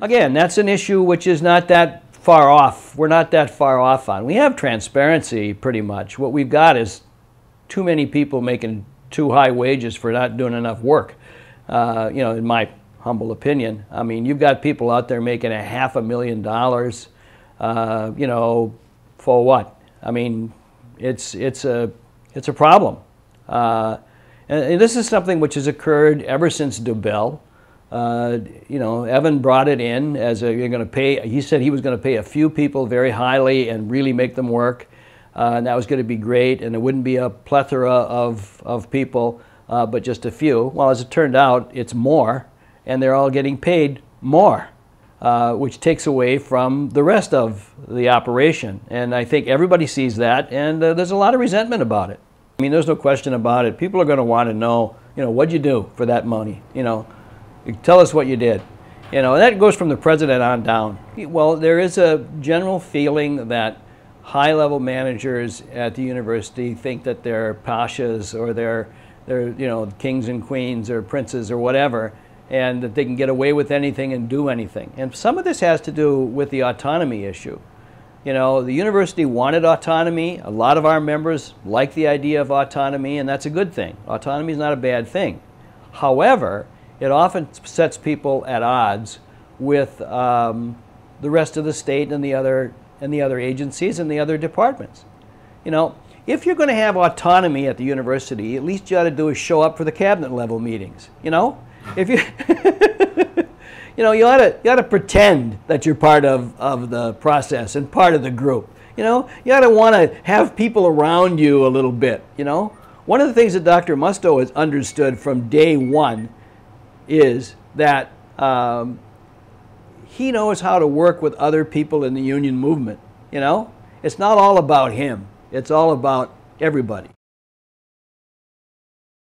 Again, that's an issue which is not that far off. We're not that far off on. We have transparency pretty much. What we've got is too many people making too high wages for not doing enough work. You know, in my humble opinion. I mean, you've got people out there making $500,000, you know, for what? I mean, it's a problem. And this is something which has occurred ever since DeBell. You know, Evan brought it in as you're going to pay. He said he was going to pay a few people very highly and really make them work, and that was going to be great. And it wouldn't be a plethora of people, but just a few. Well, as it turned out, it's more, and they're all getting paid more, which takes away from the rest of the operation. And I think everybody sees that, and there's a lot of resentment about it. I mean, there's no question about it. People are going to want to know, you know, what'd you do for that money? You know, tell us what you did. You know, and that goes from the president on down. Well, there is a general feeling that high-level managers at the university think that they're pashas or they're you know, kings and queens or princes or whatever, and that they can get away with anything and do anything. And some of this has to do with the autonomy issue. You know, the university wanted autonomy. A lot of our members like the idea of autonomy, and that's a good thing. Autonomy is not a bad thing. However, it often sets people at odds with the rest of the state and the other agencies and the other departments. You know, if you're going to have autonomy at the university, at least you ought to do is show up for the cabinet level meetings. You know, if you you know, you ought to pretend that you're part of the process and part of the group. You know, you ought to want to have people around you a little bit. You know, one of the things that Dr. Musto has understood from day one is that he knows how to work with other people in the union movement. You know, it's not all about him. It's all about everybody.